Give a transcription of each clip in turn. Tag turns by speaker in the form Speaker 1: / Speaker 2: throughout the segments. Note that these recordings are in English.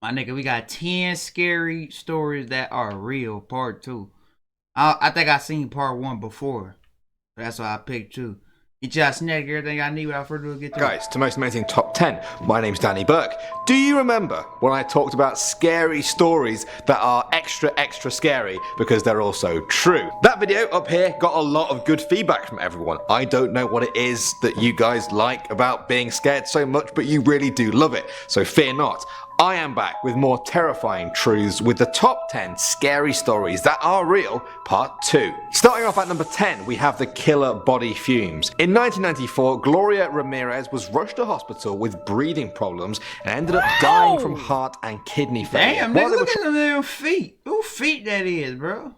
Speaker 1: My nigga, we got 10 scary stories that are real, part two. I think I seen part one before. That's why I picked two. Get y'all snack everything I need without further ado, get to it.
Speaker 2: Guys, to Most Amazing Top 10, my name's Danny Burke. Do you remember when I talked about scary stories that are extra scary because they're also true? That video up here got a lot of good feedback from everyone. I don't know what it is that you guys like about being scared so much, but you really do love it, so fear not. I am back with more terrifying truths with the top 10 scary stories that are real, part 2. Starting off at number 10, we have the killer body fumes. In 1994, Gloria Ramirez was rushed to hospital with breathing problems and ended up dying from heart and kidney failure.
Speaker 1: Damn, nigga, look at them damn feet. Who feet that is, bro?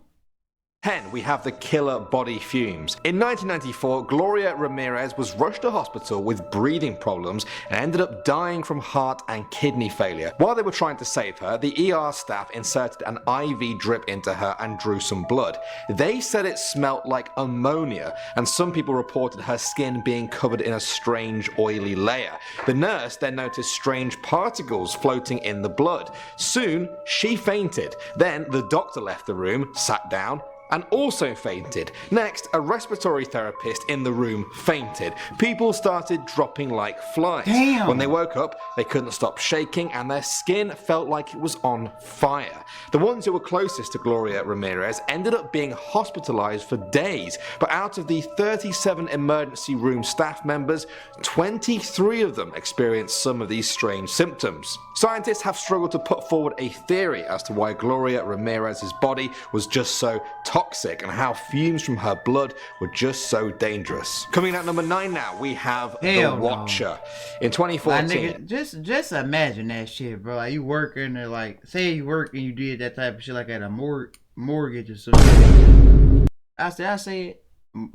Speaker 2: 10. We have the killer body fumes. In 1994, Gloria Ramirez was rushed to hospital with breathing problems and ended up dying from heart and kidney failure. While they were trying to save her, the ER staff inserted an IV drip into her and drew some blood. They said it smelt like ammonia, and some people reported her skin being covered in a strange oily layer. The nurse then noticed strange particles floating in the blood. Soon, she fainted. Then the doctor left the room, sat down, and also fainted. Next, a respiratory therapist in the room fainted. People started dropping like flies.
Speaker 1: Damn.
Speaker 2: When they woke up, they couldn't stop shaking and their skin felt like it was on fire. The ones who were closest to Gloria Ramirez ended up being hospitalized for days, but out of the 37 emergency room staff members, 23 of them experienced some of these strange symptoms. Scientists have struggled to put forward a theory as to why Gloria Ramirez's body was just so toxic and how fumes from her blood were just so dangerous. Coming at number 9 now, we have
Speaker 1: Hell
Speaker 2: The
Speaker 1: no.
Speaker 2: Watcher. In
Speaker 1: My
Speaker 2: 2014,
Speaker 1: nigga, just imagine that shit, bro. Like, you working there, like, say you work and you did that type of shit, like at a mortgage or something. I say it.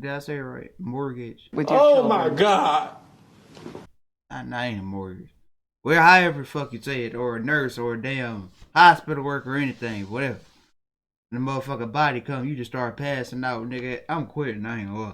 Speaker 1: Did I say it right? Mortgage. With your
Speaker 3: Oh
Speaker 1: children.
Speaker 3: my God.
Speaker 1: I ain't a mortgage. Well, however the fuck you say it, or a nurse, or a damn hospital worker, or anything, whatever. The motherfucking body come, you just start passing out, nigga. I'm quitting. I ain't gonna lie.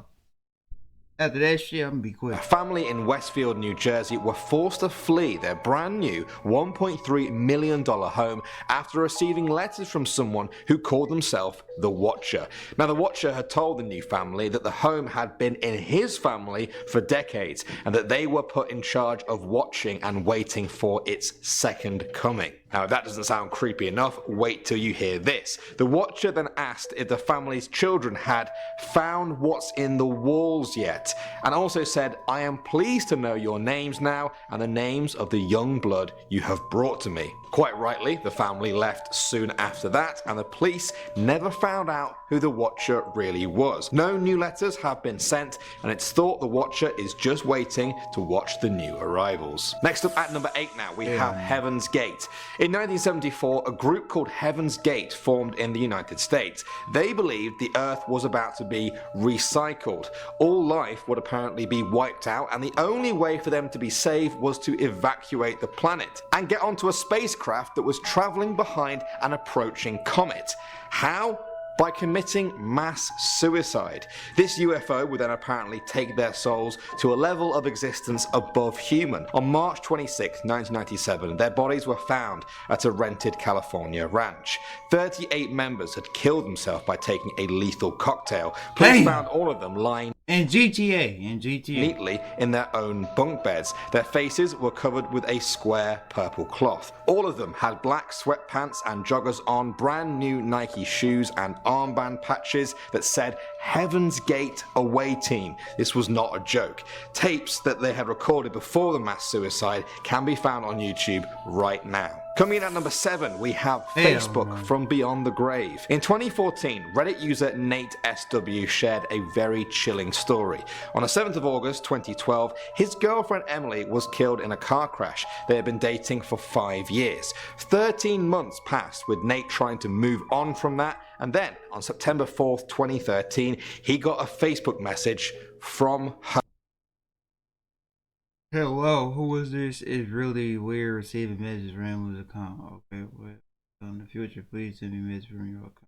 Speaker 1: After that shit, I'm gonna be
Speaker 2: a
Speaker 1: quick.
Speaker 2: family in Westfield, New Jersey were forced to flee their brand new $1.3 million home after receiving letters from someone who called themselves The Watcher. Now, The Watcher had told the new family that the home had been in his family for decades and that they were put in charge of watching and waiting for its second coming. Now, if that doesn't sound creepy enough, wait till you hear this. The Watcher then asked if the family's children had found what's in the walls yet, and also said, "I am pleased to know your names now and the names of the young blood you have brought to me." Quite rightly, the family left soon after that, and the police never found out who the Watcher really was. No new letters have been sent, and it's thought the Watcher is just waiting to watch the new arrivals. Next up at number 8 now, we have Heaven's Gate. In 1974, a group called Heaven's Gate formed in the United States. They believed the Earth was about to be recycled. All life would apparently be wiped out, and the only way for them to be saved was to evacuate the planet and get onto a spacecraft that was traveling behind an approaching comet. How? By committing mass suicide. This UFO would then apparently take their souls to a level of existence above human. On March 26, 1997, their bodies were found at a rented California ranch. 38 members had killed themselves by taking a lethal cocktail. Police
Speaker 1: Hey.
Speaker 2: found all of them lying
Speaker 1: In GTA.
Speaker 2: neatly in their own bunk beds. Their faces were covered with a square purple cloth. All of them had black sweatpants and joggers on, brand new Nike shoes and armband patches that said Heaven's Gate Away Team. This was not a joke. Tapes that they had recorded before the mass suicide can be found on YouTube right now. Coming in at number 7, we have Facebook from Beyond the Grave. In 2014, Reddit user Nate SW shared a very chilling story. On the 7th of August 2012, his girlfriend Emily was killed in a car crash. They had been dating for 5 years. 13 months passed with Nate trying to move on from that, and then on September 4th, 2013, he got a Facebook message from her.
Speaker 1: Hello, who was this? It's really weird receiving messages from Amazon account. Okay, well, in the future, please send me messages from your account.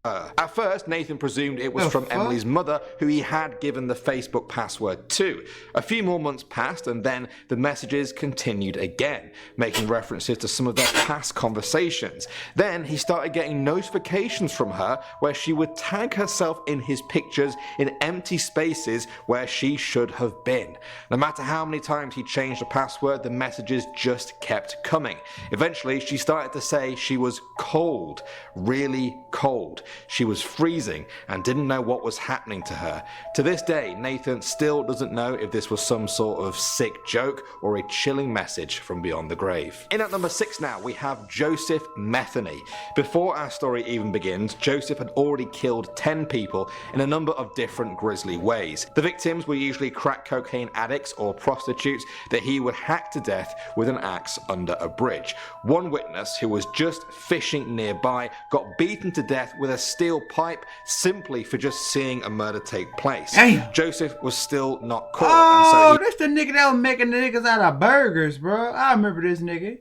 Speaker 2: At first, Nathan presumed it was
Speaker 1: The
Speaker 2: from
Speaker 1: fuck?
Speaker 2: Emily's mother, who he had given the Facebook password to. A few more months passed, and then the messages continued again, making references to some of their past conversations. Then he started getting notifications from her where she would tag herself in his pictures in empty spaces where she should have been. No matter how many times he changed the password, the messages just kept coming. Eventually, she started to say she was cold, really cold. She was freezing and didn't know what was happening to her. To this day, Nathan still doesn't know if this was some sort of sick joke or a chilling message from beyond the grave. In at number 6 now, we have Joseph Metheny. Before our story even begins, Joseph had already killed 10 people in a number of different grisly ways. The victims were usually crack cocaine addicts or prostitutes that he would hack to death with an axe under a bridge. One witness, who was just fishing nearby, got beaten to death with a steel pipe simply for just seeing a murder take place.
Speaker 1: Damn.
Speaker 2: Joseph was still not caught,
Speaker 1: Oh,
Speaker 2: and so
Speaker 1: this the nigga that was making the niggas out of burgers, bro. I remember this nigga.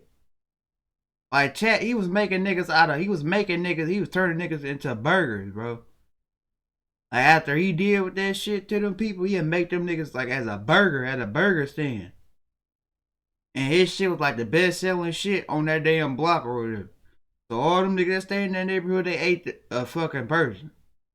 Speaker 1: Like, chat, he was turning niggas into burgers, bro. Like, after he did with that shit to them people, he'd make them niggas like as a burger at a burger stand. And his shit was like the best selling shit on that damn block or whatever. So all them niggas that stay in that neighborhood, they ate a fucking person.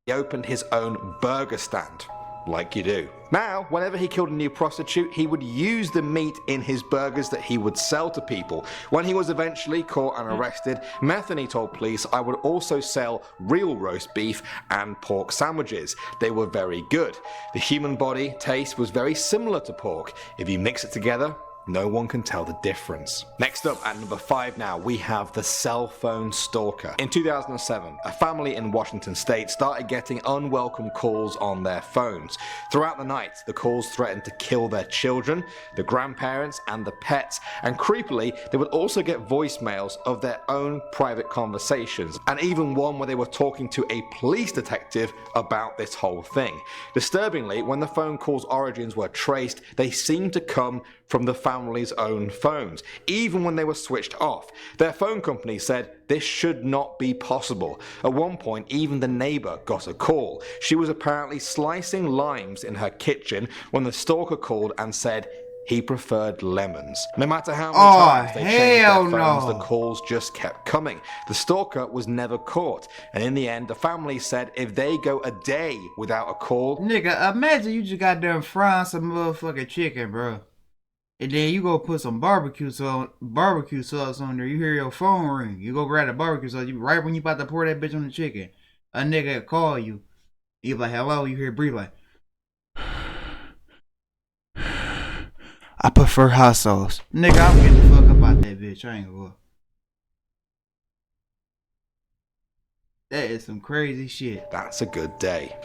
Speaker 2: he opened his own burger stand. Like you do. Now, whenever he killed a new prostitute, he would use the meat in his burgers that he would sell to people. When he was eventually caught and arrested, Metheny told police, "I would also sell real roast beef and pork sandwiches. They were very good. The human body taste was very similar to pork. If you mix it together, no one can tell the difference." Next up at number 5 now, we have the cell phone stalker. In 2007, a family in Washington state started getting unwelcome calls on their phones. Throughout the night, the calls threatened to kill their children, the grandparents, and the pets, and creepily, they would also get voicemails of their own private conversations, and even one where they were talking to a police detective about this whole thing. Disturbingly, when the phone call's origins were traced, they seemed to come from the family's own phones, even when they were switched off. Their phone company said this should not be possible. At one point, even the neighbor got a call. She was apparently slicing limes in her kitchen when the stalker called and said he preferred lemons. No matter how many times they changed their phones, the calls just kept coming. The stalker was never caught, and in the end, the family said if they go a day without a call...
Speaker 1: Nigga, imagine you just got done frying some motherfucking chicken, bro. And then you go put some barbecue sauce on there. You hear your phone ring. You go grab the barbecue sauce. Right when you about to pour that bitch on the chicken, a nigga call you. You be like, hello. You hear breathe like, I prefer hot sauce. Nigga, I'm getting the fuck up out that bitch. I ain't gonna go. That is some crazy shit.
Speaker 2: That's a good day.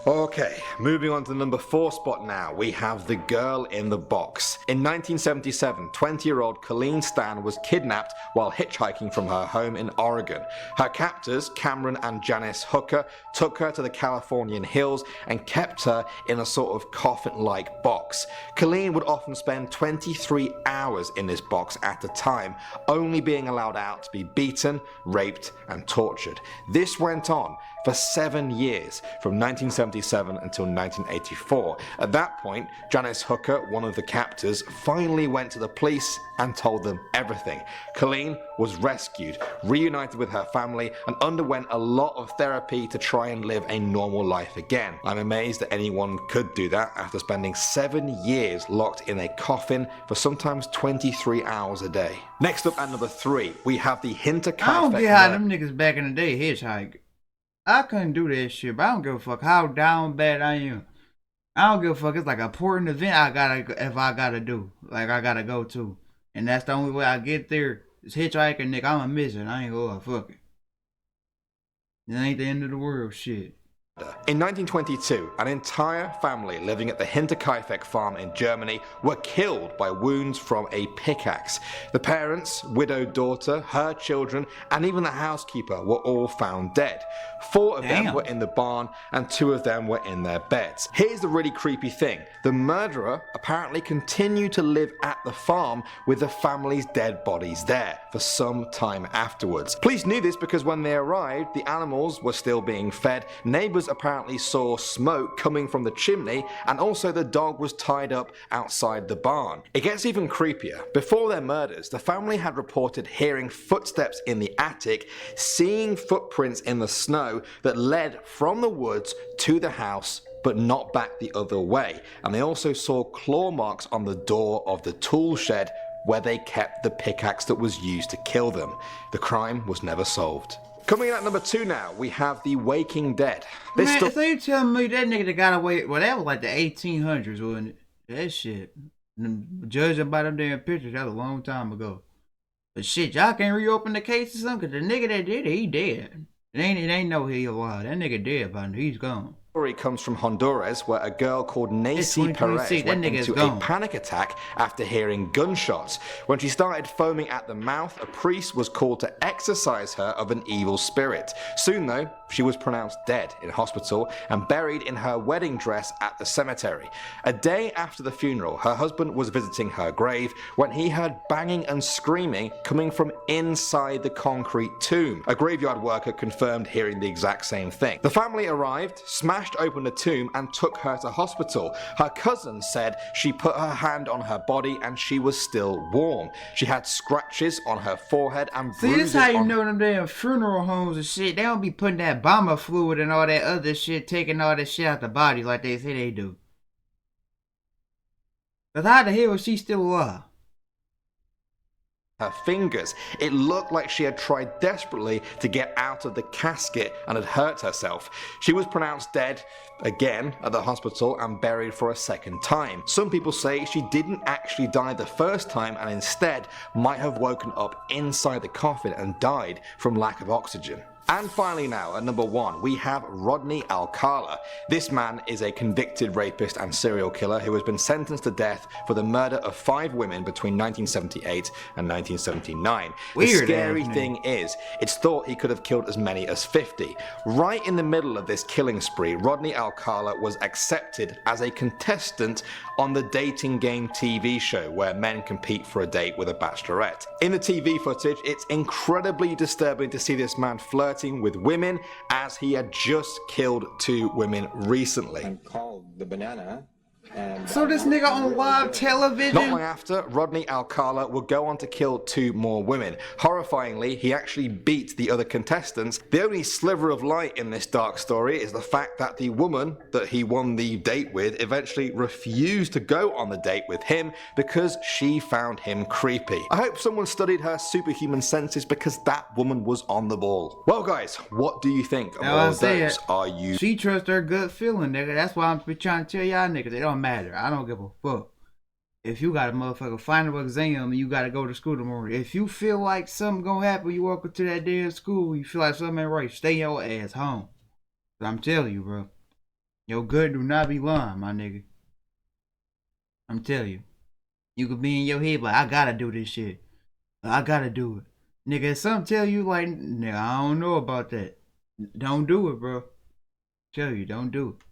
Speaker 2: Okay, moving on to the number 4 spot now, we have The Girl in the Box. In 1977, 20-year-old Colleen Stan was kidnapped while hitchhiking from her home in Oregon. Her captors, Cameron and Janice Hooker, took her to the Californian hills and kept her in a sort of coffin-like box. Colleen would often spend 23 hours in this box at a time, only being allowed out to be beaten, raped, and tortured. This went on for 7 years, from 1977 until 1984. At that point, Janice Hooker, one of the captors, finally went to the police and told them everything. Colleen was rescued, reunited with her family, and underwent a lot of therapy to try and live a normal life again. I'm amazed that anyone could do that after spending 7 years locked in a coffin for sometimes 23 hours a day. Next up at number 3, we have the Hinterkaifeck.
Speaker 1: I don't get how them niggas back in the day hitchhike. I couldn't do that shit, but I don't give a fuck how down bad I am. I don't give a fuck. It's like an important event I gotta do. Like I gotta go to. And that's the only way I get there. It's hitchhiking, nigga. I'm a mission. I ain't gonna fuck it. It ain't the end of the world, shit.
Speaker 2: In 1922, an entire family living at the Hinterkaifeck farm in Germany were killed by wounds from a pickaxe. The parents, widowed daughter, her children, and even the housekeeper were all found dead. 4 of them were in the barn and 2 of them were in their beds. Here's the really creepy thing. The murderer apparently continued to live at the farm with the family's dead bodies there for some time afterwards. Police knew this because when they arrived, the animals were still being fed. Neighbors apparently saw smoke coming from the chimney, and also the dog was tied up outside the barn. It gets even creepier. Before their murders, the family had reported hearing footsteps in the attic, seeing footprints in the snow that led from the woods to the house but not back the other way, and they also saw claw marks on the door of the tool shed where they kept the pickaxe that was used to kill them. The crime was never solved. Coming in at number 2 now, we have The Waking Dead.
Speaker 1: Man, so you telling me that nigga that got away, well, that was like the 1800s, wasn't it? That shit. Judging by them damn pictures, that was a long time ago. But shit, y'all can't reopen the case or something? Because the nigga that did it, he dead. It ain't no he alive. That nigga dead by now. He's gone.
Speaker 2: Story comes from Honduras, where a girl called Nacy Perez went into a panic attack after hearing gunshots. When she started foaming at the mouth, a priest was called to exorcise her of an evil spirit. Soon though, she was pronounced dead in hospital and buried in her wedding dress at the cemetery. A day after the funeral, her husband was visiting her grave when he heard banging and screaming coming from inside the concrete tomb. A graveyard worker confirmed hearing the exact same thing. The family arrived, smashed open the tomb and took her to hospital. Her cousin said she put her hand on her body and she was still warm. She had scratches on her forehead and bruises.
Speaker 1: See, this how you know them damn funeral homes and shit. They don't be putting that bomber fluid and all that other shit, taking all that shit out the body like they say they do. Cause how the hell is she still alive?
Speaker 2: Her fingers. It looked like she had tried desperately to get out of the casket and had hurt herself. She was pronounced dead again at the hospital and buried for a second time. Some people say she didn't actually die the first time and instead might have woken up inside the coffin and died from lack of oxygen. And finally now, at number 1, we have Rodney Alcala. This man is a convicted rapist and serial killer who has been sentenced to death for the murder of 5 women between 1978 and 1979. The scary thing is, it's thought he could have killed as many as 50. Right in the middle of this killing spree, Rodney Alcala was accepted as a contestant on the dating game TV show where men compete for a date with a bachelorette. In the TV footage, it's incredibly disturbing to see this man flirting with women, as he had just killed 2 women recently.
Speaker 3: I'm called the Banana.
Speaker 1: So this nigga on live television?
Speaker 2: Not long after, Rodney Alcala would go on to kill 2 more women. Horrifyingly, he actually beat the other contestants. The only sliver of light in this dark story is the fact that the woman that he won the date with eventually refused to go on the date with him because she found him creepy. I hope someone studied her superhuman senses because that woman was on the ball. Well guys, what do you think of all of those? Are you...
Speaker 1: She trusts her gut feeling, nigga. That's why I'm trying to tell y'all niggas, they don't matter. I don't give a fuck. If you got a motherfucking final exam and you gotta go to school tomorrow, if you feel like something gonna happen, you walk into that damn school, you feel like something ain't right, stay your ass home. But I'm telling you, bro. Your gut do not be lying, my nigga. I'm telling you. You could be in your head like, I gotta do this shit. I gotta do it. Nigga, if something tell you like, nigga, I don't know about that. Don't do it, bro. Tell you, don't do it.